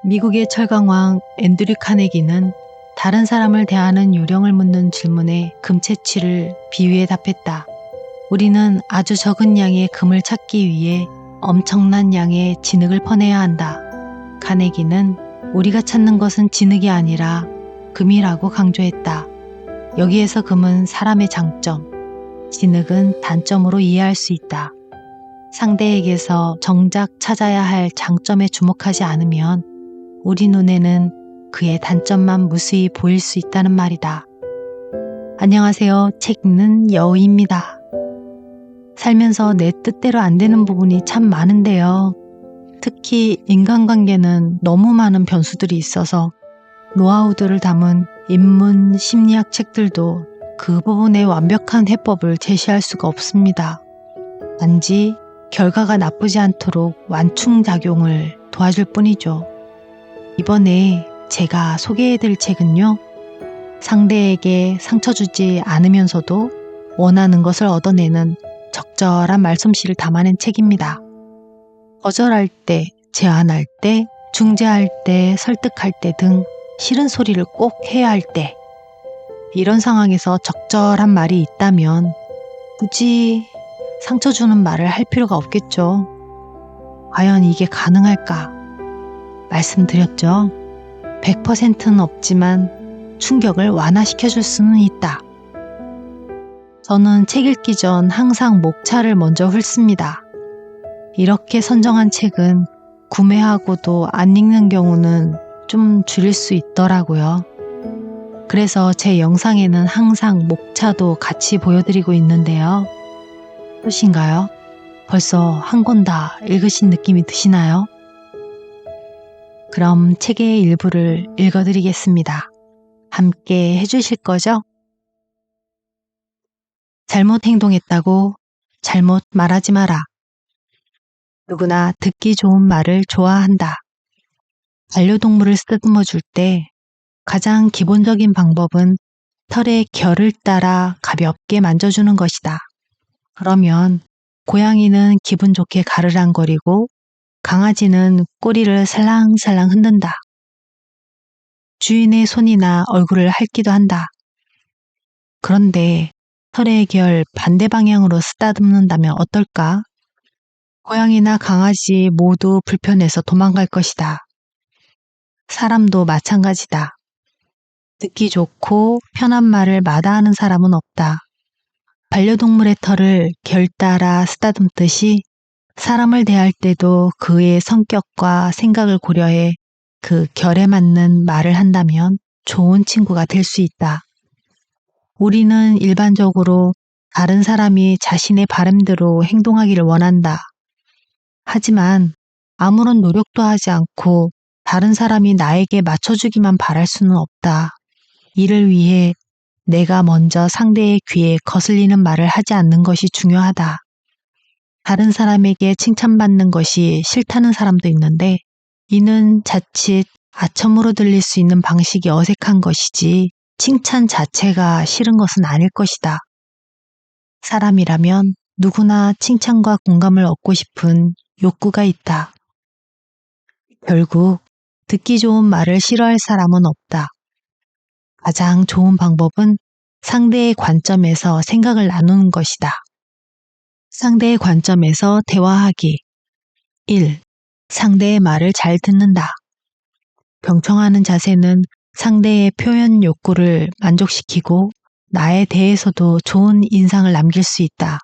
미국의 철강왕 앤드류 카네기는 다른 사람을 대하는 요령을 묻는 질문에 금채취를 비유해 답했다. 우리는 아주 적은 양의 금을 찾기 위해 엄청난 양의 진흙을 퍼내야 한다. 카네기는 우리가 찾는 것은 진흙이 아니라 금이라고 강조했다. 여기에서 금은 사람의 장점, 진흙은 단점으로 이해할 수 있다. 상대에게서 정작 찾아야 할 장점에 주목하지 않으면 우리 눈에는 그의 단점만 무수히 보일 수 있다는 말이다. 안녕하세요. 책 읽는 여우입니다. 살면서 내 뜻대로 안 되는 부분이 참 많은데요. 특히 인간관계는 너무 많은 변수들이 있어서 노하우들을 담은 인문 심리학 책들도 그 부분의 완벽한 해법을 제시할 수가 없습니다. 단지 결과가 나쁘지 않도록 완충작용을 도와줄 뿐이죠. 이번에 제가 소개해드릴 책은요, 상대에게 상처 주지 않으면서도 원하는 것을 얻어내는 적절한 말솜씨를 담아낸 책입니다. 거절할 때, 제안할 때, 중재할 때, 설득할 때 등 싫은 소리를 꼭 해야 할 때, 이런 상황에서 적절한 말이 있다면 굳이 상처 주는 말을 할 필요가 없겠죠. 과연 이게 가능할까? 말씀드렸죠. 100%는 없지만 충격을 완화시켜줄 수는 있다. 저는 책 읽기 전 항상 목차를 먼저 훑습니다. 이렇게 선정한 책은 구매하고도 안 읽는 경우는 좀 줄일 수 있더라고요. 그래서 제 영상에는 항상 목차도 같이 보여드리고 있는데요. 어떠신가요? 벌써 한 권 다 읽으신 느낌이 드시나요? 그럼 책의 일부를 읽어드리겠습니다. 함께 해주실 거죠? 잘못 행동했다고 잘못 말하지 마라. 누구나 듣기 좋은 말을 좋아한다. 반려동물을 쓰다듬어 줄 때 가장 기본적인 방법은 털의 결을 따라 가볍게 만져주는 것이다. 그러면 고양이는 기분 좋게 가르랑거리고 강아지는 꼬리를 살랑살랑 흔든다. 주인의 손이나 얼굴을 핥기도 한다. 그런데 털의 결 반대 방향으로 쓰다듬는다면 어떨까? 고양이나 강아지 모두 불편해서 도망갈 것이다. 사람도 마찬가지다. 듣기 좋고 편한 말을 마다하는 사람은 없다. 반려동물의 털을 결 따라 쓰다듬듯이 사람을 대할 때도 그의 성격과 생각을 고려해 그 결에 맞는 말을 한다면 좋은 친구가 될 수 있다. 우리는 일반적으로 다른 사람이 자신의 바람대로 행동하기를 원한다. 하지만 아무런 노력도 하지 않고 다른 사람이 나에게 맞춰주기만 바랄 수는 없다. 이를 위해 내가 먼저 상대의 귀에 거슬리는 말을 하지 않는 것이 중요하다. 다른 사람에게 칭찬받는 것이 싫다는 사람도 있는데 이는 자칫 아첨으로 들릴 수 있는 방식이 어색한 것이지 칭찬 자체가 싫은 것은 아닐 것이다. 사람이라면 누구나 칭찬과 공감을 얻고 싶은 욕구가 있다. 결국 듣기 좋은 말을 싫어할 사람은 없다. 가장 좋은 방법은 상대의 관점에서 생각을 나누는 것이다. 상대의 관점에서 대화하기. 1. 상대의 말을 잘 듣는다. 경청하는 자세는 상대의 표현 욕구를 만족시키고 나에 대해서도 좋은 인상을 남길 수 있다.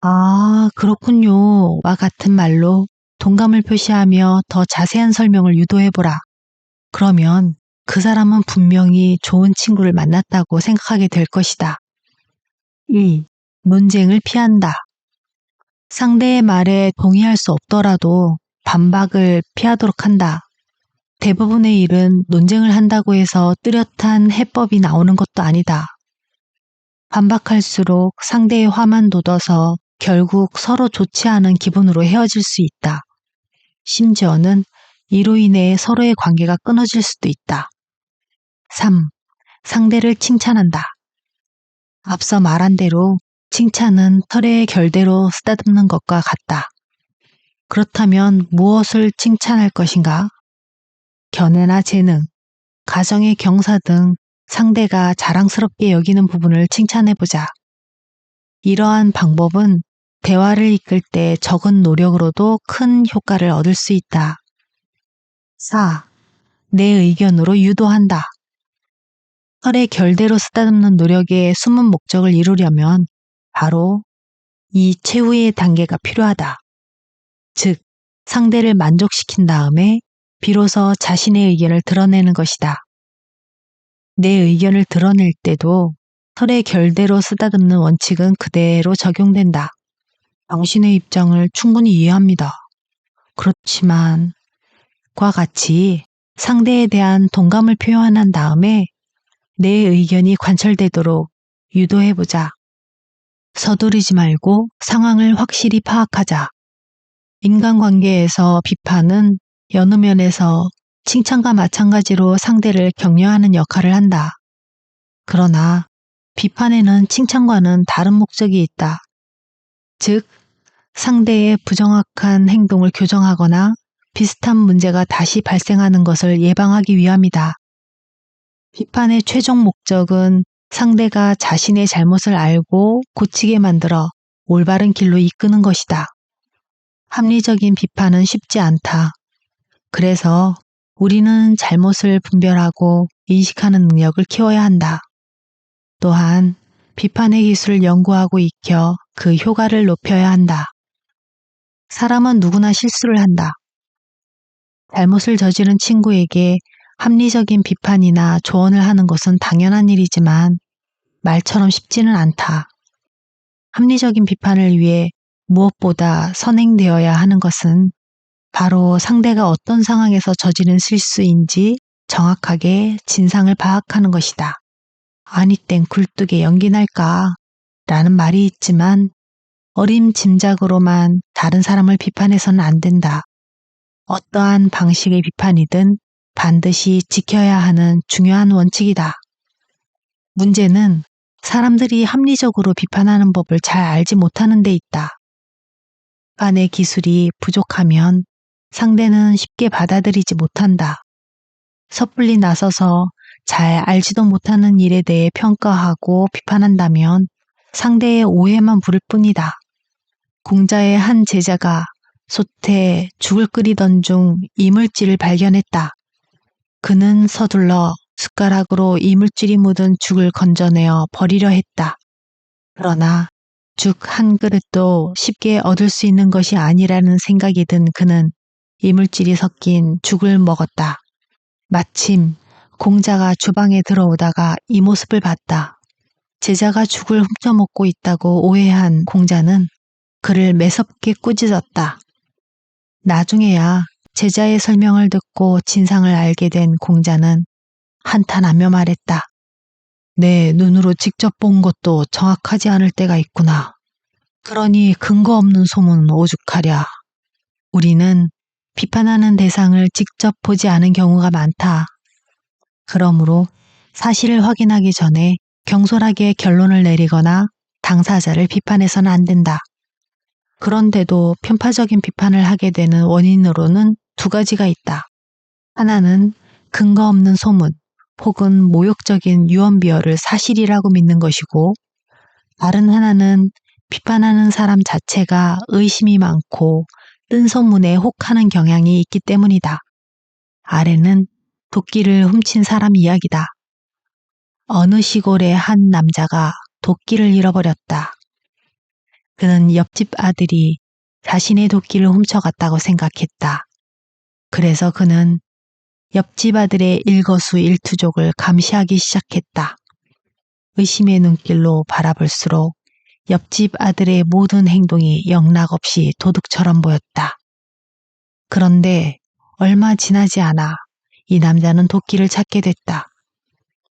아, 그렇군요. 와 같은 말로 동감을 표시하며 더 자세한 설명을 유도해보라. 그러면 그 사람은 분명히 좋은 친구를 만났다고 생각하게 될 것이다. 2. 논쟁을 피한다. 상대의 말에 동의할 수 없더라도 반박을 피하도록 한다. 대부분의 일은 논쟁을 한다고 해서 뚜렷한 해법이 나오는 것도 아니다. 반박할수록 상대의 화만 돋아서 결국 서로 좋지 않은 기분으로 헤어질 수 있다. 심지어는 이로 인해 서로의 관계가 끊어질 수도 있다. 3. 상대를 칭찬한다. 앞서 말한 대로 칭찬은 털의 결대로 쓰다듬는 것과 같다. 그렇다면 무엇을 칭찬할 것인가? 견해나 재능, 가정의 경사 등 상대가 자랑스럽게 여기는 부분을 칭찬해보자. 이러한 방법은 대화를 이끌 때 적은 노력으로도 큰 효과를 얻을 수 있다. 4. 내 의견으로 유도한다. 설의 결대로 쓰다듬는 노력의 숨은 목적을 이루려면 바로 이 최후의 단계가 필요하다. 즉, 상대를 만족시킨 다음에 비로소 자신의 의견을 드러내는 것이다. 내 의견을 드러낼 때도 설의 결대로 쓰다듬는 원칙은 그대로 적용된다. 당신의 입장을 충분히 이해합니다. 그렇지만 과 같이 상대에 대한 동감을 표현한 다음에 내 의견이 관철되도록 유도해보자. 서두르지 말고 상황을 확실히 파악하자. 인간관계에서 비판은 여느 면에서 칭찬과 마찬가지로 상대를 격려하는 역할을 한다. 그러나 비판에는 칭찬과는 다른 목적이 있다. 즉, 상대의 부정확한 행동을 교정하거나 비슷한 문제가 다시 발생하는 것을 예방하기 위함이다. 비판의 최종 목적은 상대가 자신의 잘못을 알고 고치게 만들어 올바른 길로 이끄는 것이다. 합리적인 비판은 쉽지 않다. 그래서 우리는 잘못을 분별하고 인식하는 능력을 키워야 한다. 또한 비판의 기술을 연구하고 익혀 그 효과를 높여야 한다. 사람은 누구나 실수를 한다. 잘못을 저지른 친구에게 합리적인 비판이나 조언을 하는 것은 당연한 일이지만 말처럼 쉽지는 않다. 합리적인 비판을 위해 무엇보다 선행되어야 하는 것은 바로 상대가 어떤 상황에서 저지른 실수인지 정확하게 진상을 파악하는 것이다. 아니 땐 굴뚝에 연기 날까? 라는 말이 있지만 어림짐작으로만 다른 사람을 비판해서는 안 된다. 어떠한 방식의 비판이든 반드시 지켜야 하는 중요한 원칙이다. 문제는 사람들이 합리적으로 비판하는 법을 잘 알지 못하는 데 있다. 비판의 기술이 부족하면 상대는 쉽게 받아들이지 못한다. 섣불리 나서서 잘 알지도 못하는 일에 대해 평가하고 비판한다면 상대의 오해만 부를 뿐이다. 공자의 한 제자가 솥에 죽을 끓이던 중 이물질을 발견했다. 그는 서둘러 숟가락으로 이물질이 묻은 죽을 건져내어 버리려 했다. 그러나 죽 한 그릇도 쉽게 얻을 수 있는 것이 아니라는 생각이 든 그는 이물질이 섞인 죽을 먹었다. 마침 공자가 주방에 들어오다가 이 모습을 봤다. 제자가 죽을 훔쳐먹고 있다고 오해한 공자는 그를 매섭게 꾸짖었다. 나중에야 제자의 설명을 듣고 진상을 알게 된 공자는 한탄하며 말했다. 내 눈으로 직접 본 것도 정확하지 않을 때가 있구나. 그러니 근거 없는 소문은 오죽하랴. 우리는 비판하는 대상을 직접 보지 않은 경우가 많다. 그러므로 사실을 확인하기 전에 경솔하게 결론을 내리거나 당사자를 비판해서는 안 된다. 그런데도 편파적인 비판을 하게 되는 원인으로는 두 가지가 있다. 하나는 근거 없는 소문 혹은 모욕적인 유언비어를 사실이라고 믿는 것이고, 다른 하나는 비판하는 사람 자체가 의심이 많고 뜬 소문에 혹하는 경향이 있기 때문이다. 아래는 도끼를 훔친 사람 이야기다. 어느 시골의 한 남자가 도끼를 잃어버렸다. 그는 옆집 아들이 자신의 도끼를 훔쳐갔다고 생각했다. 그래서 그는 옆집 아들의 일거수일투족을 감시하기 시작했다. 의심의 눈길로 바라볼수록 옆집 아들의 모든 행동이 영락없이 도둑처럼 보였다. 그런데 얼마 지나지 않아 이 남자는 도끼를 찾게 됐다.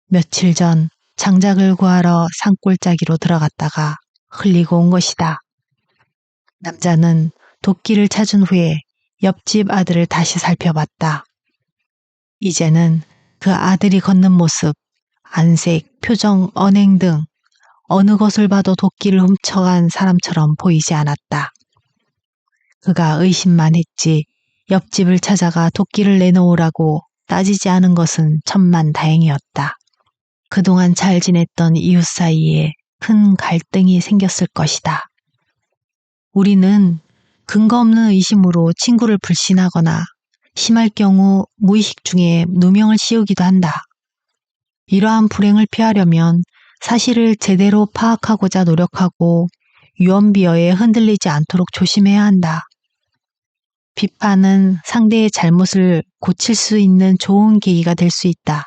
며칠 전 장작을 구하러 산골짜기로 들어갔다가 흘리고 온 것이다. 남자는 도끼를 찾은 후에 옆집 아들을 다시 살펴봤다. 이제는 그 아들이 걷는 모습, 안색, 표정, 언행 등 어느 것을 봐도 도끼를 훔쳐간 사람처럼 보이지 않았다. 그가 의심만 했지 옆집을 찾아가 도끼를 내놓으라고 따지지 않은 것은 천만다행이었다. 그동안 잘 지냈던 이웃 사이에 큰 갈등이 생겼을 것이다. 우리는 근거 없는 의심으로 친구를 불신하거나 심할 경우 무의식 중에 누명을 씌우기도 한다. 이러한 불행을 피하려면 사실을 제대로 파악하고자 노력하고 유언비어에 흔들리지 않도록 조심해야 한다. 비판은 상대의 잘못을 고칠 수 있는 좋은 계기가 될 수 있다.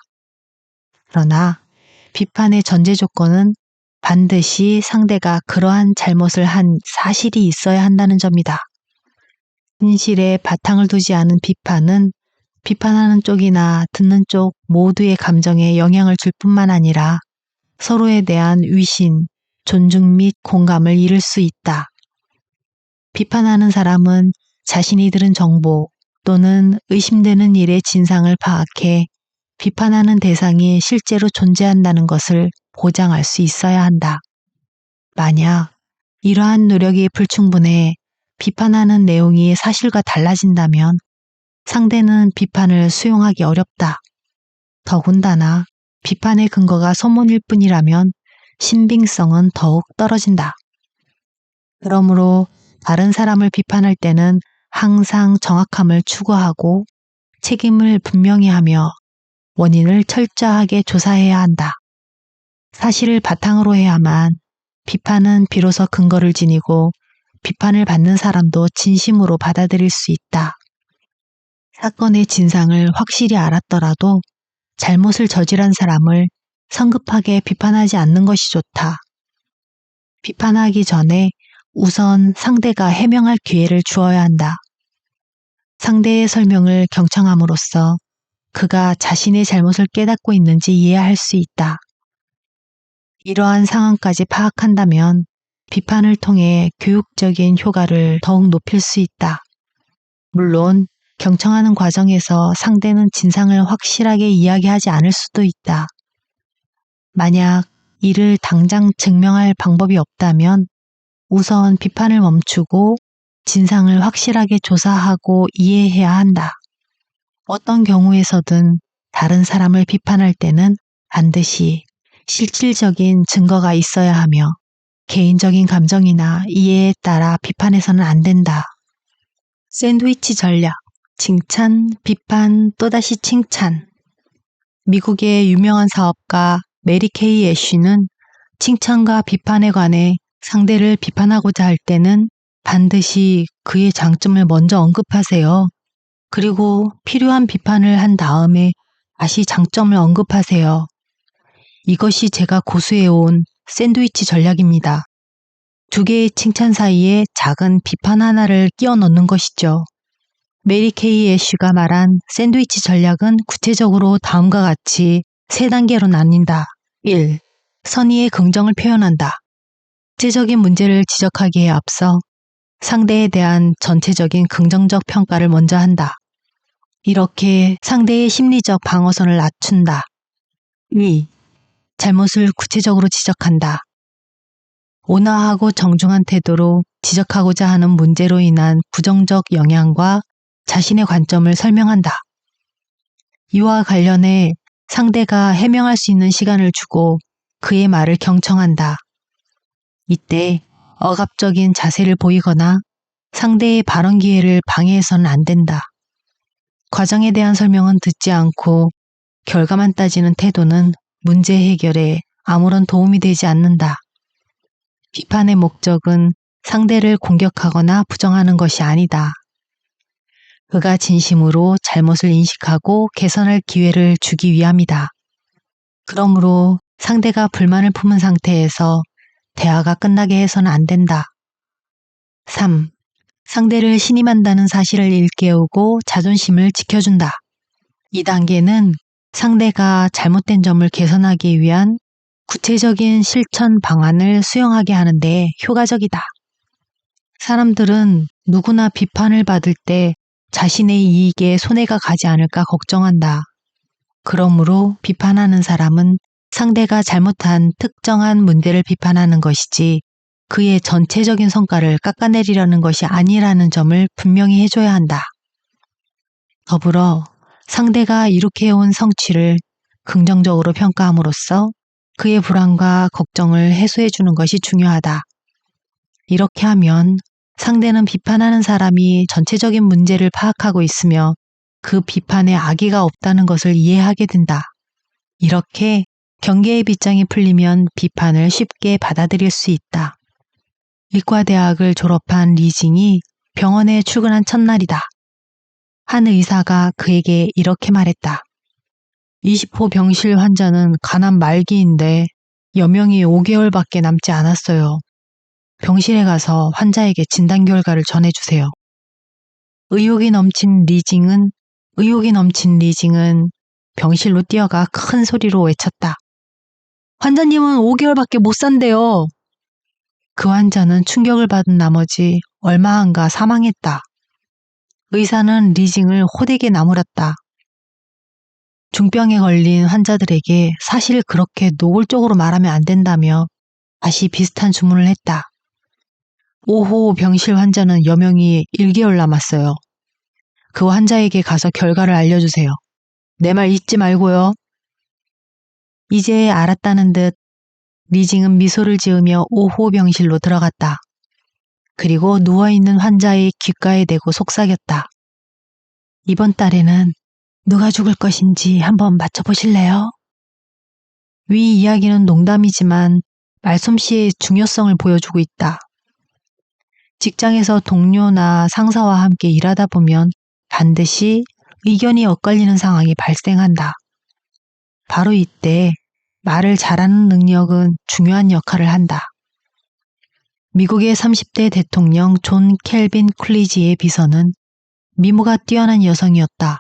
그러나 비판의 전제 조건은 반드시 상대가 그러한 잘못을 한 사실이 있어야 한다는 점이다. 진실에 바탕을 두지 않은 비판은 비판하는 쪽이나 듣는 쪽 모두의 감정에 영향을 줄 뿐만 아니라 서로에 대한 위신, 존중 및 공감을 잃을 수 있다. 비판하는 사람은 자신이 들은 정보 또는 의심되는 일의 진상을 파악해 비판하는 대상이 실제로 존재한다는 것을 보장할 수 있어야 한다. 만약 이러한 노력이 불충분해 비판하는 내용이 사실과 달라진다면 상대는 비판을 수용하기 어렵다. 더군다나 비판의 근거가 소문일 뿐이라면 신빙성은 더욱 떨어진다. 그러므로 다른 사람을 비판할 때는 항상 정확함을 추구하고 책임을 분명히 하며 원인을 철저하게 조사해야 한다. 사실을 바탕으로 해야만 비판은 비로소 근거를 지니고 비판을 받는 사람도 진심으로 받아들일 수 있다. 사건의 진상을 확실히 알았더라도 잘못을 저지른 사람을 성급하게 비판하지 않는 것이 좋다. 비판하기 전에 우선 상대가 해명할 기회를 주어야 한다. 상대의 설명을 경청함으로써 그가 자신의 잘못을 깨닫고 있는지 이해할 수 있다. 이러한 상황까지 파악한다면 비판을 통해 교육적인 효과를 더욱 높일 수 있다. 물론 경청하는 과정에서 상대는 진상을 확실하게 이야기하지 않을 수도 있다. 만약 이를 당장 증명할 방법이 없다면 우선 비판을 멈추고 진상을 확실하게 조사하고 이해해야 한다. 어떤 경우에서든 다른 사람을 비판할 때는 반드시 실질적인 증거가 있어야 하며 개인적인 감정이나 이해에 따라 비판해서는 안 된다. 샌드위치 전략, 칭찬, 비판, 또다시 칭찬. 미국의 유명한 사업가 메리 케이 애쉬는 칭찬과 비판에 관해 상대를 비판하고자 할 때는 반드시 그의 장점을 먼저 언급하세요. 그리고 필요한 비판을 한 다음에 다시 장점을 언급하세요. 이것이 제가 고수해온 샌드위치 전략입니다. 두 개의 칭찬 사이에 작은 비판 하나를 끼워 넣는 것이죠. 메리 케이 애쉬가 말한 샌드위치 전략은 구체적으로 다음과 같이 3단계로 나뉜다. 1. 선의의 긍정을 표현한다. 구체적인 문제를 지적하기에 앞서 상대에 대한 전체적인 긍정적 평가를 먼저 한다. 이렇게 상대의 심리적 방어선을 낮춘다. 2. 잘못을 구체적으로 지적한다. 온화하고 정중한 태도로 지적하고자 하는 문제로 인한 부정적 영향과 자신의 관점을 설명한다. 이와 관련해 상대가 해명할 수 있는 시간을 주고 그의 말을 경청한다. 이때 억압적인 자세를 보이거나 상대의 발언 기회를 방해해서는 안 된다. 과정에 대한 설명은 듣지 않고 결과만 따지는 태도는 문제 해결에 아무런 도움이 되지 않는다. 비판의 목적은 상대를 공격하거나 부정하는 것이 아니다. 그가 진심으로 잘못을 인식하고 개선할 기회를 주기 위함이다. 그러므로 상대가 불만을 품은 상태에서 대화가 끝나게 해서는 안 된다. 3. 상대를 신임한다는 사실을 일깨우고 자존심을 지켜준다. 이 단계는 상대가 잘못된 점을 개선하기 위한 구체적인 실천 방안을 수용하게 하는 데 효과적이다. 사람들은 누구나 비판을 받을 때 자신의 이익에 손해가 가지 않을까 걱정한다. 그러므로 비판하는 사람은 상대가 잘못한 특정한 문제를 비판하는 것이지 그의 전체적인 성과를 깎아내리려는 것이 아니라는 점을 분명히 해줘야 한다. 더불어 상대가 이룩해온 성취를 긍정적으로 평가함으로써 그의 불안과 걱정을 해소해주는 것이 중요하다. 이렇게 하면 상대는 비판하는 사람이 전체적인 문제를 파악하고 있으며 그 비판에 악의가 없다는 것을 이해하게 된다. 이렇게 경계의 빗장이 풀리면 비판을 쉽게 받아들일 수 있다. 의과대학을 졸업한 리징이 병원에 출근한 첫날이다. 한 의사가 그에게 이렇게 말했다. 20호 병실 환자는 간암 말기인데 여명이 5개월밖에 남지 않았어요. 병실에 가서 환자에게 진단 결과를 전해주세요. 의욕이 넘친 리징은 병실로 뛰어가 큰 소리로 외쳤다. 환자님은 5개월밖에 못 산대요. 그 환자는 충격을 받은 나머지 얼마 안가 사망했다. 의사는 리징을 호되게 나무랐다. 중병에 걸린 환자들에게 사실 그렇게 노골적으로 말하면 안 된다며 다시 비슷한 주문을 했다. 5호 병실 환자는 여명이 1개월 남았어요. 그 환자에게 가서 결과를 알려주세요. 내 말 잊지 말고요. 이제 알았다는 듯 리징은 미소를 지으며 5호 병실로 들어갔다. 그리고 누워있는 환자의 귓가에 대고 속삭였다. 이번 달에는 누가 죽을 것인지 한번 맞춰보실래요? 위 이야기는 농담이지만 말솜씨의 중요성을 보여주고 있다. 직장에서 동료나 상사와 함께 일하다 보면 반드시 의견이 엇갈리는 상황이 발생한다. 바로 이때 말을 잘하는 능력은 중요한 역할을 한다. 미국의 30대 대통령 존 켈빈 쿨리지의 비서는 미모가 뛰어난 여성이었다.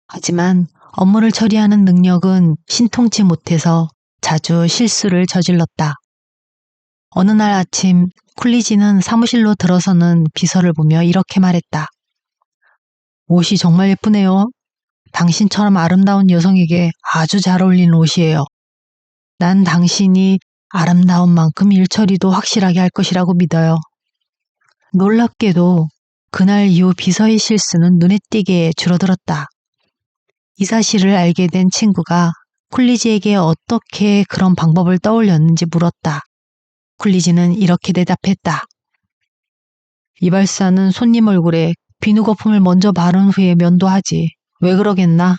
하지만 업무를 처리하는 능력은 신통치 못해서 자주 실수를 저질렀다. 어느 날 아침 쿨리지는 사무실로 들어서는 비서를 보며 이렇게 말했다. 옷이 정말 예쁘네요. 당신처럼 아름다운 여성에게 아주 잘 어울리는 옷이에요. 난 당신이 아름다운 만큼 일처리도 확실하게 할 것이라고 믿어요. 놀랍게도 그날 이후 비서의 실수는 눈에 띄게 줄어들었다. 이 사실을 알게 된 친구가 쿨리지에게 어떻게 그런 방법을 떠올렸는지 물었다. 쿨리지는 이렇게 대답했다. 이발사는 손님 얼굴에 비누 거품을 먼저 바른 후에 면도하지. 왜 그러겠나?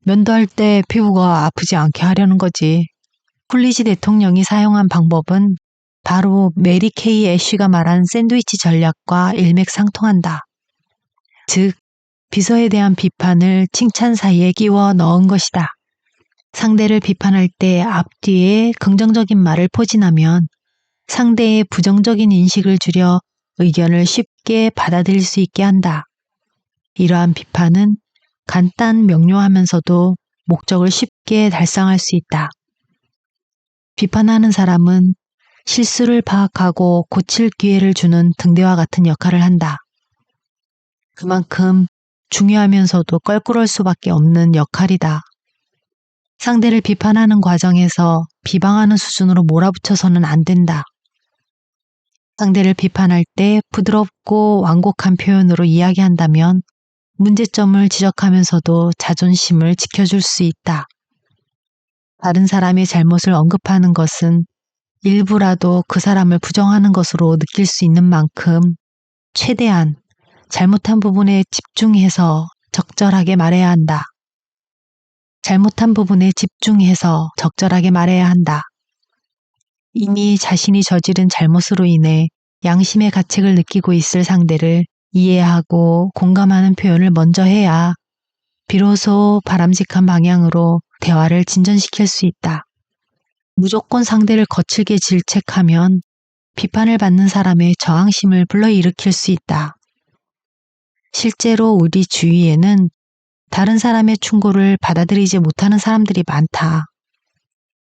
면도할 때 피부가 아프지 않게 하려는 거지. 쿨리지 대통령이 사용한 방법은 바로 메리 케이 애쉬가 말한 샌드위치 전략과 일맥상통한다. 즉, 비서에 대한 비판을 칭찬 사이에 끼워 넣은 것이다. 상대를 비판할 때 앞뒤에 긍정적인 말을 포진하면 상대의 부정적인 인식을 줄여 의견을 쉽게 받아들일 수 있게 한다. 이러한 비판은 간단 명료하면서도 목적을 쉽게 달성할 수 있다. 비판하는 사람은 실수를 파악하고 고칠 기회를 주는 등대와 같은 역할을 한다. 그만큼 중요하면서도 껄끄러울 수밖에 없는 역할이다. 상대를 비판하는 과정에서 비방하는 수준으로 몰아붙여서는 안 된다. 상대를 비판할 때 부드럽고 완곡한 표현으로 이야기한다면 문제점을 지적하면서도 자존심을 지켜줄 수 있다. 다른 사람의 잘못을 언급하는 것은 일부라도 그 사람을 부정하는 것으로 느낄 수 있는 만큼 최대한 잘못한 부분에 집중해서 적절하게 말해야 한다. 잘못한 부분에 집중해서 적절하게 말해야 한다. 이미 자신이 저지른 잘못으로 인해 양심의 가책을 느끼고 있을 상대를 이해하고 공감하는 표현을 먼저 해야 비로소 바람직한 방향으로 대화를 진전시킬 수 있다. 무조건 상대를 거칠게 질책하면 비판을 받는 사람의 저항심을 불러일으킬 수 있다. 실제로 우리 주위에는 다른 사람의 충고를 받아들이지 못하는 사람들이 많다.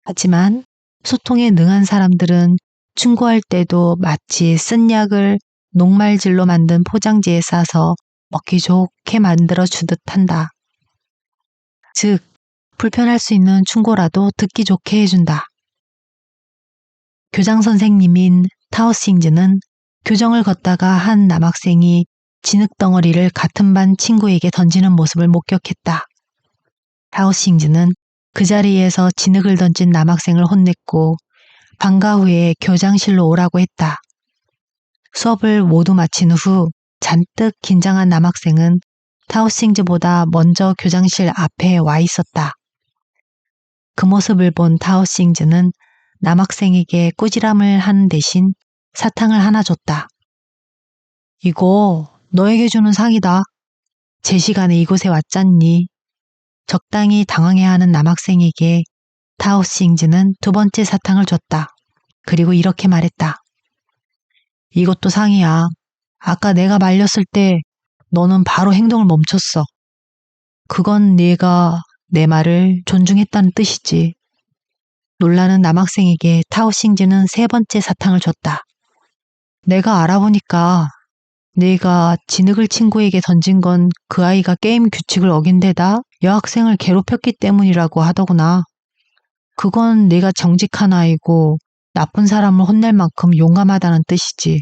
하지만 소통에 능한 사람들은 충고할 때도 마치 쓴 약을 녹말질로 만든 포장지에 싸서 먹기 좋게 만들어 주듯 한다. 즉, 불편할 수 있는 충고라도 듣기 좋게 해준다. 교장 선생님인 타오싱즈는 교정을 걷다가 한 남학생이 진흙덩어리를 같은 반 친구에게 던지는 모습을 목격했다. 타오싱즈는 그 자리에서 진흙을 던진 남학생을 혼냈고 방과 후에 교장실로 오라고 했다. 수업을 모두 마친 후 잔뜩 긴장한 남학생은 타오싱즈보다 먼저 교장실 앞에 와 있었다. 그 모습을 본 타오싱즈는 남학생에게 꾸지람을 하는 대신 사탕을 하나 줬다. 이거 너에게 주는 상이다. 제 시간에 이곳에 왔잖니. 적당히 당황해하는 남학생에게 타오싱즈는 두 번째 사탕을 줬다. 그리고 이렇게 말했다. 이것도 상이야. 아까 내가 말렸을 때 너는 바로 행동을 멈췄어. 그건 네가 내 말을 존중했다는 뜻이지. 놀라는 남학생에게 타오싱즈는 세 번째 사탕을 줬다. 내가 알아보니까 네가 진흙을 친구에게 던진 건 그 아이가 게임 규칙을 어긴 데다 여학생을 괴롭혔기 때문이라고 하더구나. 그건 네가 정직한 아이고 나쁜 사람을 혼낼 만큼 용감하다는 뜻이지.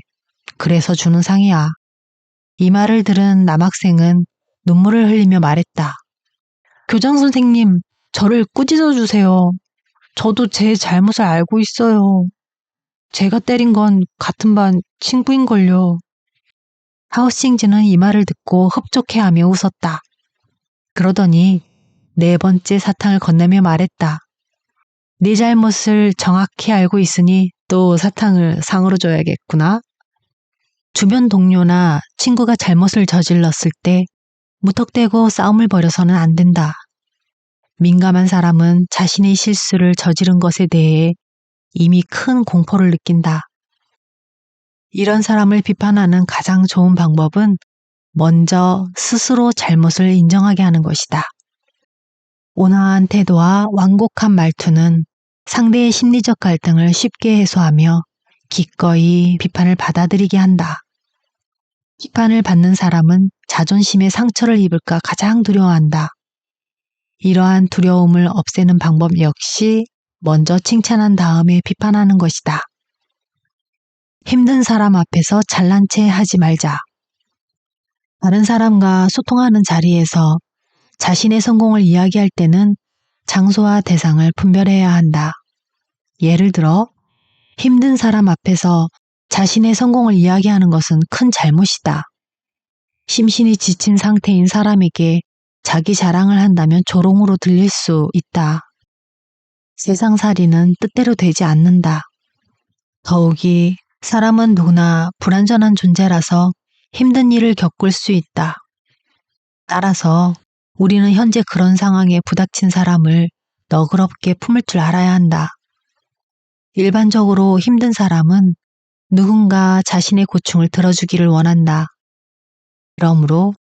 그래서 주는 상이야. 이 말을 들은 남학생은 눈물을 흘리며 말했다. 교장 선생님, 저를 꾸짖어 주세요. 저도 제 잘못을 알고 있어요. 제가 때린 건 같은 반 친구인걸요. 하우싱즈는 이 말을 듣고 흡족해하며 웃었다. 그러더니 네 번째 사탕을 건네며 말했다. 네 잘못을 정확히 알고 있으니 또 사탕을 상으로 줘야겠구나. 주변 동료나 친구가 잘못을 저질렀을 때 무턱대고 싸움을 벌여서는 안 된다. 민감한 사람은 자신의 실수를 저지른 것에 대해 이미 큰 공포를 느낀다. 이런 사람을 비판하는 가장 좋은 방법은 먼저 스스로 잘못을 인정하게 하는 것이다. 온화한 태도와 완곡한 말투는 상대의 심리적 갈등을 쉽게 해소하며 기꺼이 비판을 받아들이게 한다. 비판을 받는 사람은 자존심에 상처를 입을까 가장 두려워한다. 이러한 두려움을 없애는 방법 역시 먼저 칭찬한 다음에 비판하는 것이다. 힘든 사람 앞에서 잘난 체 하지 말자. 다른 사람과 소통하는 자리에서 자신의 성공을 이야기할 때는 장소와 대상을 분별해야 한다. 예를 들어, 힘든 사람 앞에서 자신의 성공을 이야기하는 것은 큰 잘못이다. 심신이 지친 상태인 사람에게 자기 자랑을 한다면 조롱으로 들릴 수 있다. 세상살이는 뜻대로 되지 않는다. 더욱이 사람은 누구나 불완전한 존재라서 힘든 일을 겪을 수 있다. 따라서 우리는 현재 그런 상황에 부닥친 사람을 너그럽게 품을 줄 알아야 한다. 일반적으로 힘든 사람은 누군가 자신의 고충을 들어주기를 원한다. 그러므로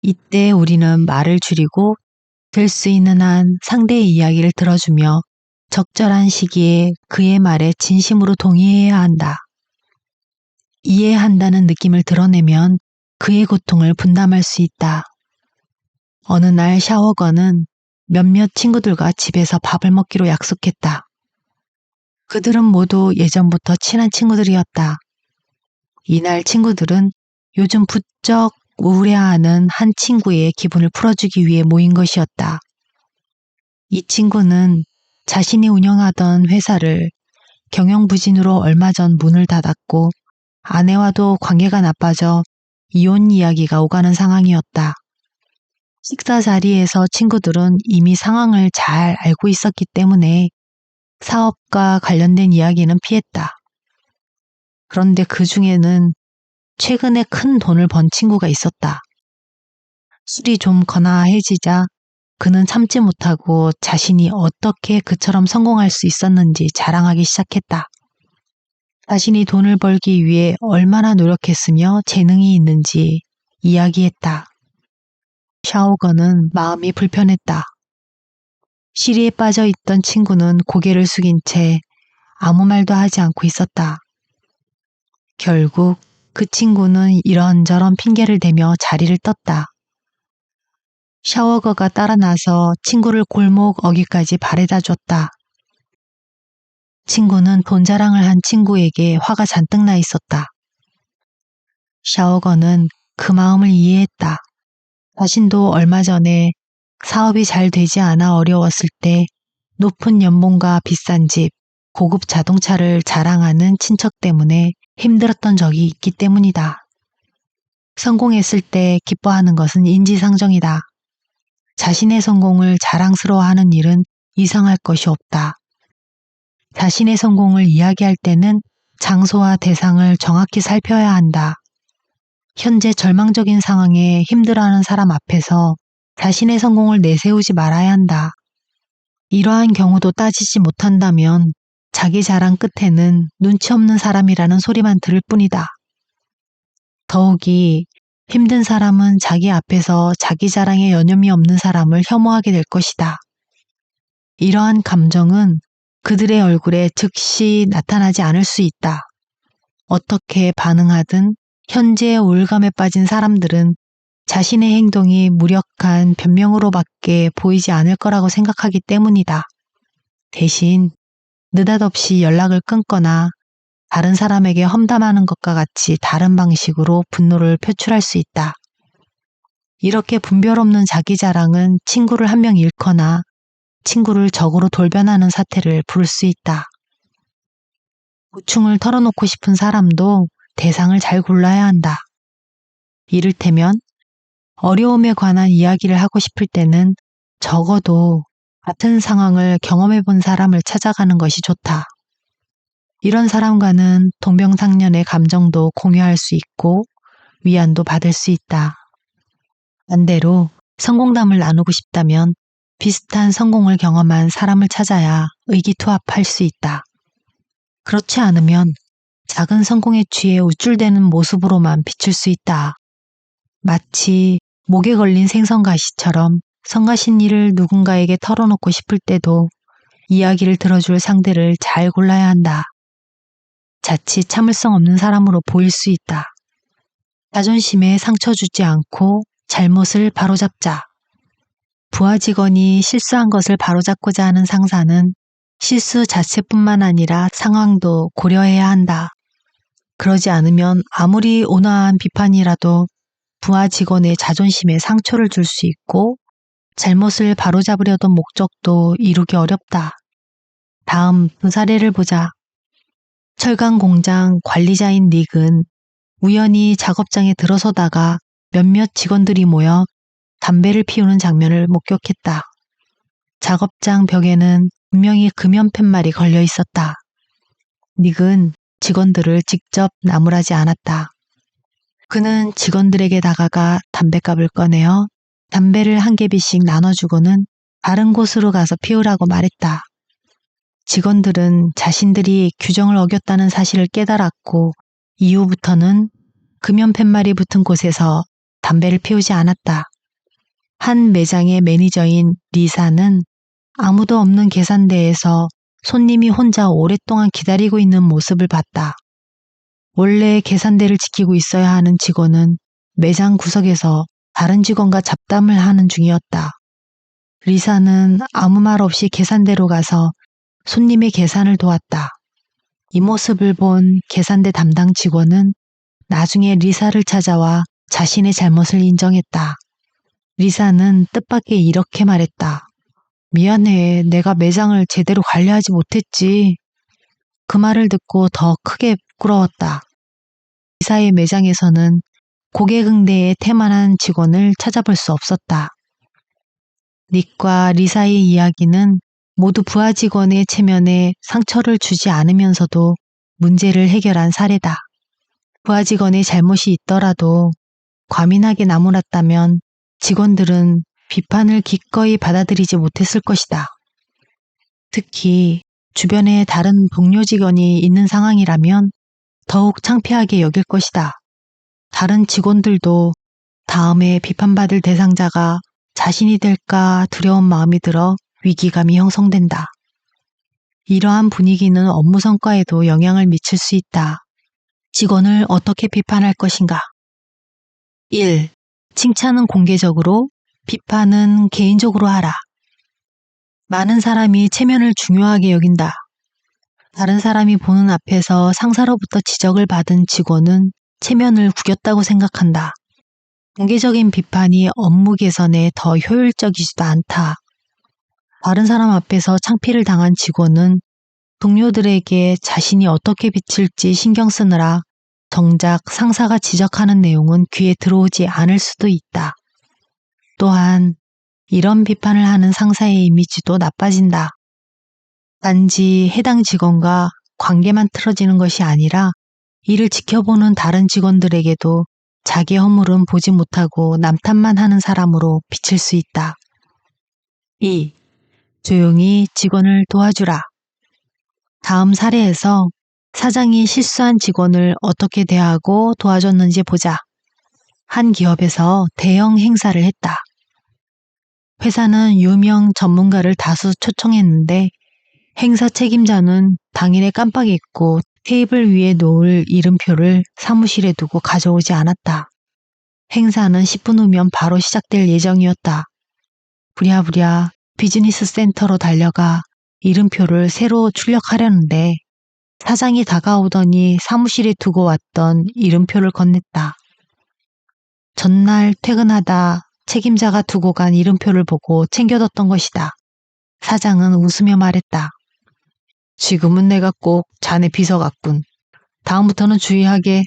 이때 우리는 말을 줄이고 될 수 있는 한 상대의 이야기를 들어주며 적절한 시기에 그의 말에 진심으로 동의해야 한다. 이해한다는 느낌을 드러내면 그의 고통을 분담할 수 있다. 어느 날 샤워건은 몇몇 친구들과 집에서 밥을 먹기로 약속했다. 그들은 모두 예전부터 친한 친구들이었다. 이날 친구들은 요즘 부쩍 우울해하는 한 친구의 기분을 풀어주기 위해 모인 것이었다. 이 친구는 자신이 운영하던 회사를 경영부진으로 얼마 전 문을 닫았고 아내와도 관계가 나빠져 이혼 이야기가 오가는 상황이었다. 식사 자리에서 친구들은 이미 상황을 잘 알고 있었기 때문에 사업과 관련된 이야기는 피했다. 그런데 그 중에는 최근에 큰 돈을 번 친구가 있었다. 술이 좀 거나해지자 그는 참지 못하고 자신이 어떻게 그처럼 성공할 수 있었는지 자랑하기 시작했다. 자신이 돈을 벌기 위해 얼마나 노력했으며 재능이 있는지 이야기했다. 샤오건은 마음이 불편했다. 시리에 빠져 있던 친구는 고개를 숙인 채 아무 말도 하지 않고 있었다. 결국 그 친구는 이런저런 핑계를 대며 자리를 떴다. 샤워거가 따라 나서 친구를 골목 어귀까지 바래다 줬다. 친구는 돈 자랑을 한 친구에게 화가 잔뜩 나 있었다. 샤워거는 그 마음을 이해했다. 자신도 얼마 전에 사업이 잘 되지 않아 어려웠을 때 높은 연봉과 비싼 집, 고급 자동차를 자랑하는 친척 때문에 힘들었던 적이 있기 때문이다. 성공했을 때 기뻐하는 것은 인지상정이다. 자신의 성공을 자랑스러워하는 일은 이상할 것이 없다. 자신의 성공을 이야기할 때는 장소와 대상을 정확히 살펴야 한다. 현재 절망적인 상황에 힘들어하는 사람 앞에서 자신의 성공을 내세우지 말아야 한다. 이러한 경우도 따지지 못한다면 자기 자랑 끝에는 눈치 없는 사람이라는 소리만 들을 뿐이다. 더욱이 힘든 사람은 자기 앞에서 자기 자랑에 여념이 없는 사람을 혐오하게 될 것이다. 이러한 감정은 그들의 얼굴에 즉시 나타나지 않을 수 있다. 어떻게 반응하든 현재의 우울감에 빠진 사람들은 자신의 행동이 무력한 변명으로밖에 보이지 않을 거라고 생각하기 때문이다. 대신 느닷없이 연락을 끊거나 다른 사람에게 험담하는 것과 같이 다른 방식으로 분노를 표출할 수 있다. 이렇게 분별 없는 자기 자랑은 친구를 한 명 잃거나 친구를 적으로 돌변하는 사태를 부를 수 있다. 고충을 털어놓고 싶은 사람도 대상을 잘 골라야 한다. 이를테면 어려움에 관한 이야기를 하고 싶을 때는 적어도 같은 상황을 경험해 본 사람을 찾아가는 것이 좋다. 이런 사람과는 동병상련의 감정도 공유할 수 있고 위안도 받을 수 있다. 반대로 성공담을 나누고 싶다면 비슷한 성공을 경험한 사람을 찾아야 의기투합할 수 있다. 그렇지 않으면 작은 성공에 취해 우쭐대는 모습으로만 비출 수 있다. 마치 목에 걸린 생선가시처럼 성가신 일을 누군가에게 털어놓고 싶을 때도 이야기를 들어줄 상대를 잘 골라야 한다. 자칫 참을성 없는 사람으로 보일 수 있다. 자존심에 상처 주지 않고 잘못을 바로잡자. 부하 직원이 실수한 것을 바로잡고자 하는 상사는 실수 자체뿐만 아니라 상황도 고려해야 한다. 그러지 않으면 아무리 온화한 비판이라도 부하 직원의 자존심에 상처를 줄 수 있고 잘못을 바로잡으려던 목적도 이루기 어렵다. 다음 두 사례를 보자. 철강 공장 관리자인 닉은 우연히 작업장에 들어서다가 몇몇 직원들이 모여 담배를 피우는 장면을 목격했다. 작업장 벽에는 분명히 금연 팻말이 걸려 있었다. 닉은 직원들을 직접 나무라지 않았다. 그는 직원들에게 다가가 담뱃갑을 꺼내어 담배를 한 개비씩 나눠주고는 다른 곳으로 가서 피우라고 말했다. 직원들은 자신들이 규정을 어겼다는 사실을 깨달았고 이후부터는 금연 팻말이 붙은 곳에서 담배를 피우지 않았다. 한 매장의 매니저인 리사는 아무도 없는 계산대에서 손님이 혼자 오랫동안 기다리고 있는 모습을 봤다. 원래 계산대를 지키고 있어야 하는 직원은 매장 구석에서 다른 직원과 잡담을 하는 중이었다. 리사는 아무 말 없이 계산대로 가서 손님의 계산을 도왔다. 이 모습을 본 계산대 담당 직원은 나중에 리사를 찾아와 자신의 잘못을 인정했다. 리사는 뜻밖의 이렇게 말했다. 미안해, 내가 매장을 제대로 관리하지 못했지. 그 말을 듣고 더 크게 부끄러웠다. 리사의 매장에서는 고객 응대에 태만한 직원을 찾아볼 수 없었다. 닉과 리사의 이야기는 모두 부하 직원의 체면에 상처를 주지 않으면서도 문제를 해결한 사례다. 부하 직원의 잘못이 있더라도 과민하게 나무랐다면 직원들은 비판을 기꺼이 받아들이지 못했을 것이다. 특히 주변에 다른 동료 직원이 있는 상황이라면 더욱 창피하게 여길 것이다. 다른 직원들도 다음에 비판받을 대상자가 자신이 될까 두려운 마음이 들어 위기감이 형성된다. 이러한 분위기는 업무 성과에도 영향을 미칠 수 있다. 직원을 어떻게 비판할 것인가? 1. 칭찬은 공개적으로, 비판은 개인적으로 하라. 많은 사람이 체면을 중요하게 여긴다. 다른 사람이 보는 앞에서 상사로부터 지적을 받은 직원은 체면을 구겼다고 생각한다. 공개적인 비판이 업무 개선에 더 효율적이지도 않다. 다른 사람 앞에서 창피를 당한 직원은 동료들에게 자신이 어떻게 비칠지 신경 쓰느라 정작 상사가 지적하는 내용은 귀에 들어오지 않을 수도 있다. 또한 이런 비판을 하는 상사의 이미지도 나빠진다. 단지 해당 직원과 관계만 틀어지는 것이 아니라 이를 지켜보는 다른 직원들에게도 자기 허물은 보지 못하고 남탓만 하는 사람으로 비칠 수 있다. 2. 조용히 직원을 도와주라. 다음 사례에서 사장이 실수한 직원을 어떻게 대하고 도와줬는지 보자. 한 기업에서 대형 행사를 했다. 회사는 유명 전문가를 다수 초청했는데 행사 책임자는 당일에 깜빡 잊고 테이블 위에 놓을 이름표를 사무실에 두고 가져오지 않았다. 행사는 10분 후면 바로 시작될 예정이었다. 부랴부랴 비즈니스 센터로 달려가 이름표를 새로 출력하려는데 사장이 다가오더니 사무실에 두고 왔던 이름표를 건넸다. 전날 퇴근하다 책임자가 두고 간 이름표를 보고 챙겨뒀던 것이다. 사장은 웃으며 말했다. 지금은 내가 꼭 자네 비서 같군. 다음부터는 주의하게.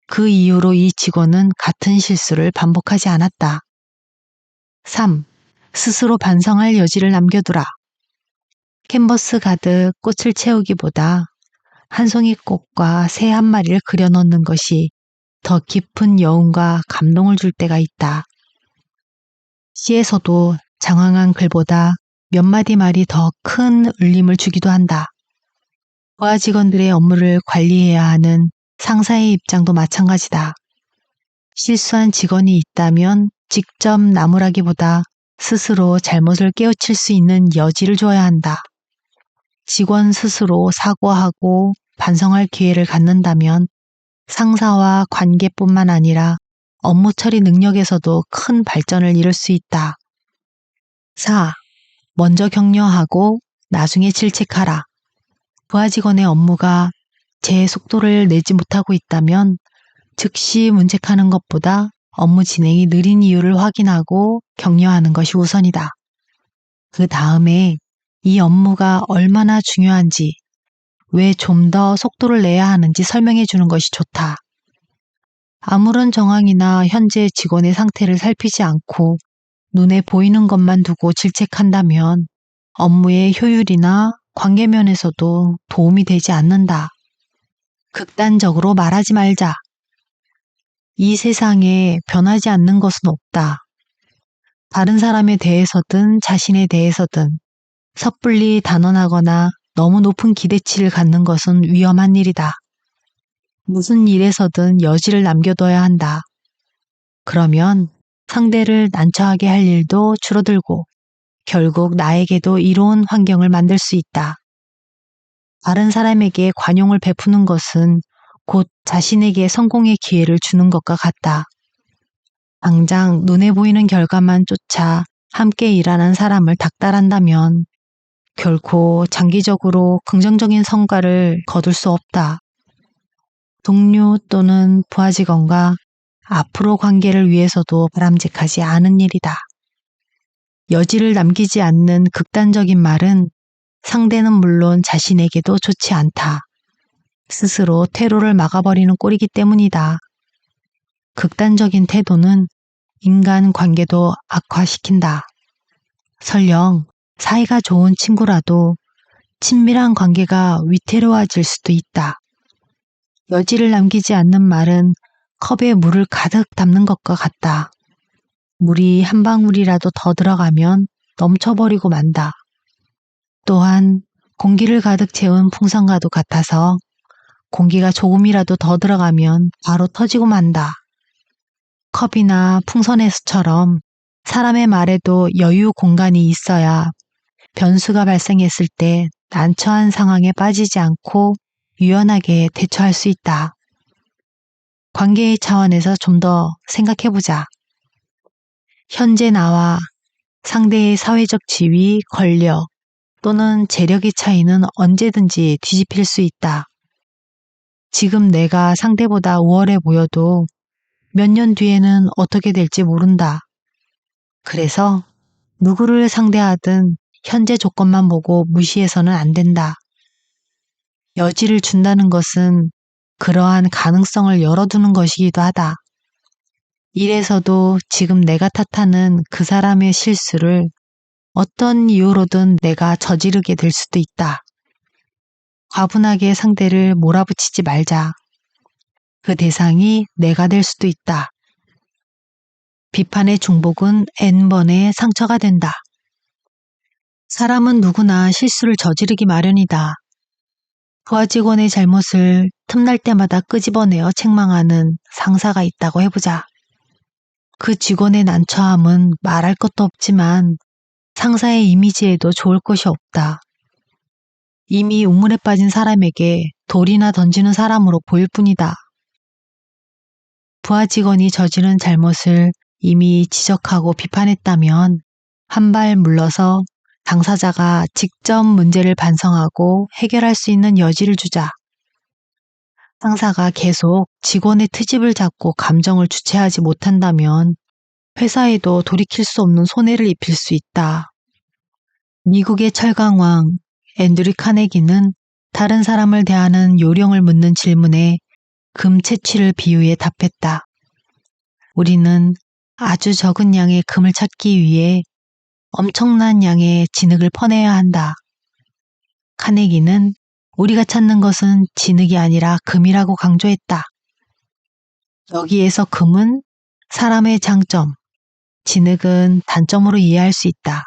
그 이후로 이 직원은 같은 실수를 반복하지 않았다. 3. 스스로 반성할 여지를 남겨두라. 캔버스 가득 꽃을 채우기보다 한 송이 꽃과 새 한 마리를 그려 넣는 것이 더 깊은 여운과 감동을 줄 때가 있다. 시에서도 장황한 글보다 몇 마디 말이 더 큰 울림을 주기도 한다. 부하 직원들의 업무를 관리해야 하는 상사의 입장도 마찬가지다. 실수한 직원이 있다면 직접 나무라기보다 스스로 잘못을 깨우칠 수 있는 여지를 줘야 한다. 직원 스스로 사과하고 반성할 기회를 갖는다면 상사와 관계뿐만 아니라 업무 처리 능력에서도 큰 발전을 이룰 수 있다. 4. 먼저 격려하고 나중에 질책하라. 부하 직원의 업무가 제 속도를 내지 못하고 있다면 즉시 문책하는 것보다 업무 진행이 느린 이유를 확인하고 격려하는 것이 우선이다. 그 다음에 이 업무가 얼마나 중요한지, 왜 좀 더 속도를 내야 하는지 설명해 주는 것이 좋다. 아무런 정황이나 현재 직원의 상태를 살피지 않고 눈에 보이는 것만 두고 질책한다면 업무의 효율이나 관계면에서도 도움이 되지 않는다. 극단적으로 말하지 말자. 이 세상에 변하지 않는 것은 없다. 다른 사람에 대해서든 자신에 대해서든 섣불리 단언하거나 너무 높은 기대치를 갖는 것은 위험한 일이다. 무슨 일에서든 여지를 남겨둬야 한다. 그러면 상대를 난처하게 할 일도 줄어들고 결국 나에게도 이로운 환경을 만들 수 있다. 다른 사람에게 관용을 베푸는 것은 곧 자신에게 성공의 기회를 주는 것과 같다. 당장 눈에 보이는 결과만 쫓아 함께 일하는 사람을 닥달한다면 결코 장기적으로 긍정적인 성과를 거둘 수 없다. 동료 또는 부하 직원과 앞으로 관계를 위해서도 바람직하지 않은 일이다. 여지를 남기지 않는 극단적인 말은 상대는 물론 자신에게도 좋지 않다. 스스로 퇴로를 막아버리는 꼴이기 때문이다. 극단적인 태도는 인간 관계도 악화시킨다. 설령 사이가 좋은 친구라도 친밀한 관계가 위태로워질 수도 있다. 여지를 남기지 않는 말은 컵에 물을 가득 담는 것과 같다. 물이 한 방울이라도 더 들어가면 넘쳐버리고 만다. 또한 공기를 가득 채운 풍선과도 같아서 공기가 조금이라도 더 들어가면 바로 터지고 만다. 컵이나 풍선에서처럼 사람의 말에도 여유 공간이 있어야 변수가 발생했을 때 난처한 상황에 빠지지 않고 유연하게 대처할 수 있다. 관계의 차원에서 좀 더 생각해보자. 현재 나와 상대의 사회적 지위, 권력 또는 재력의 차이는 언제든지 뒤집힐 수 있다. 지금 내가 상대보다 우월해 보여도 몇 년 뒤에는 어떻게 될지 모른다. 그래서 누구를 상대하든 현재 조건만 보고 무시해서는 안 된다. 여지를 준다는 것은 그러한 가능성을 열어두는 것이기도 하다. 이래서도 지금 내가 탓하는 그 사람의 실수를 어떤 이유로든 내가 저지르게 될 수도 있다. 과분하게 상대를 몰아붙이지 말자. 그 대상이 내가 될 수도 있다. 비판의 중복은 N번의 상처가 된다. 사람은 누구나 실수를 저지르기 마련이다. 부하 직원의 잘못을 틈날 때마다 끄집어내어 책망하는 상사가 있다고 해보자. 그 직원의 난처함은 말할 것도 없지만 상사의 이미지에도 좋을 것이 없다. 이미 우물에 빠진 사람에게 돌이나 던지는 사람으로 보일 뿐이다. 부하 직원이 저지른 잘못을 이미 지적하고 비판했다면 한 발 물러서 당사자가 직접 문제를 반성하고 해결할 수 있는 여지를 주자. 상사가 계속 직원의 트집을 잡고 감정을 주체하지 못한다면 회사에도 돌이킬 수 없는 손해를 입힐 수 있다. 미국의 철강왕 앤드류 카네기는 다른 사람을 대하는 요령을 묻는 질문에 금 채취를 비유해 답했다. 우리는 아주 적은 양의 금을 찾기 위해 엄청난 양의 진흙을 퍼내야 한다. 카네기는 우리가 찾는 것은 진흙이 아니라 금이라고 강조했다. 여기에서 금은 사람의 장점, 진흙은 단점으로 이해할 수 있다.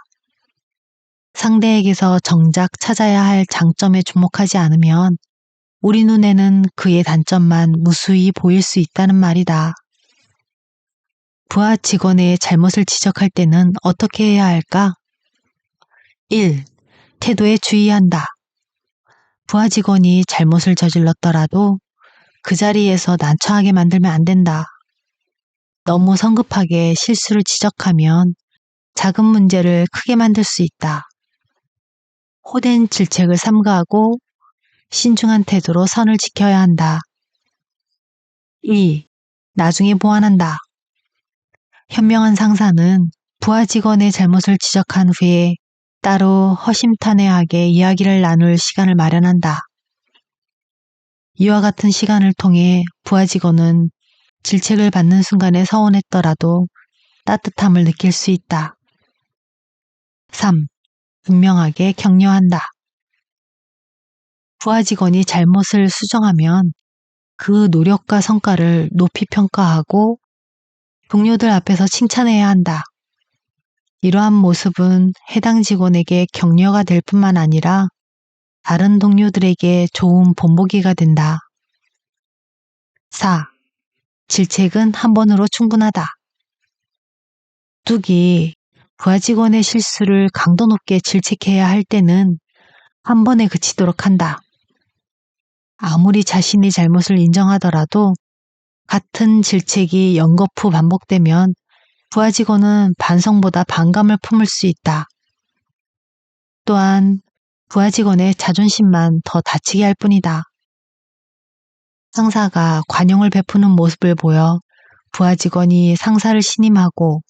상대에게서 정작 찾아야 할 장점에 주목하지 않으면 우리 눈에는 그의 단점만 무수히 보일 수 있다는 말이다. 부하 직원의 잘못을 지적할 때는 어떻게 해야 할까? 1. 태도에 주의한다. 부하 직원이 잘못을 저질렀더라도 그 자리에서 난처하게 만들면 안 된다. 너무 성급하게 실수를 지적하면 작은 문제를 크게 만들 수 있다. 호된 질책을 삼가하고 신중한 태도로 선을 지켜야 한다. 2. 나중에 보완한다. 현명한 상사는 부하 직원의 잘못을 지적한 후에 따로 허심탄회하게 이야기를 나눌 시간을 마련한다. 이와 같은 시간을 통해 부하 직원은 질책을 받는 순간에 서운했더라도 따뜻함을 느낄 수 있다. 3. 분명하게 격려한다. 부하 직원이 잘못을 수정하면 그 노력과 성과를 높이 평가하고 동료들 앞에서 칭찬해야 한다. 이러한 모습은 해당 직원에게 격려가 될 뿐만 아니라 다른 동료들에게 좋은 본보기가 된다. 4. 질책은 한 번으로 충분하다. 뚝이 부하 직원의 실수를 강도 높게 질책해야 할 때는 한 번에 그치도록 한다. 아무리 자신의 잘못을 인정하더라도 같은 질책이 연거푸 반복되면 부하 직원은 반성보다 반감을 품을 수 있다. 또한 부하 직원의 자존심만 더 다치게 할 뿐이다. 상사가 관용을 베푸는 모습을 보여 부하 직원이 상사를 신임하고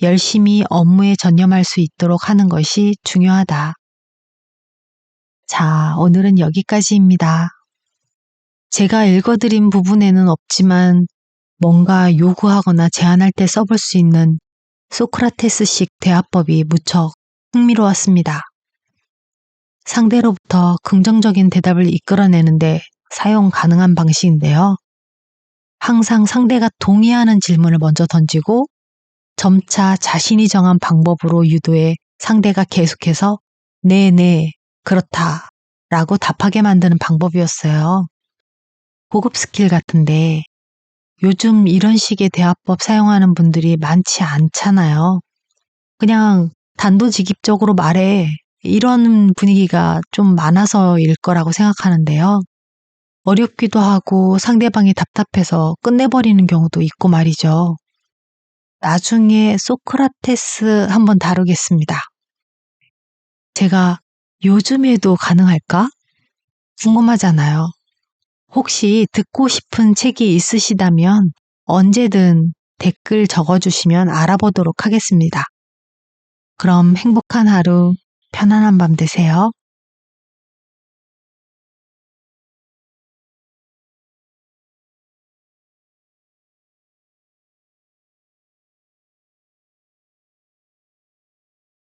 열심히 업무에 전념할 수 있도록 하는 것이 중요하다. 자, 오늘은 여기까지입니다. 제가 읽어드린 부분에는 없지만 뭔가 요구하거나 제안할 때 써볼 수 있는 소크라테스식 대화법이 무척 흥미로웠습니다. 상대로부터 긍정적인 대답을 이끌어내는데 사용 가능한 방식인데요. 항상 상대가 동의하는 질문을 먼저 던지고 점차 자신이 정한 방법으로 유도해 상대가 계속해서 네, 그렇다 라고 답하게 만드는 방법이었어요. 고급 스킬 같은데 요즘 이런 식의 대화법 사용하는 분들이 많지 않잖아요. 그냥 단도직입적으로 말해 이런 분위기가 좀 많아서일 거라고 생각하는데요. 어렵기도 하고 상대방이 답답해서 끝내버리는 경우도 있고 말이죠. 나중에 소크라테스 한번 다루겠습니다. 제가 요즘에도 가능할까? 궁금하잖아요. 혹시 듣고 싶은 책이 있으시다면 언제든 댓글 적어주시면 알아보도록 하겠습니다. 그럼 행복한 하루, 편안한 밤 되세요.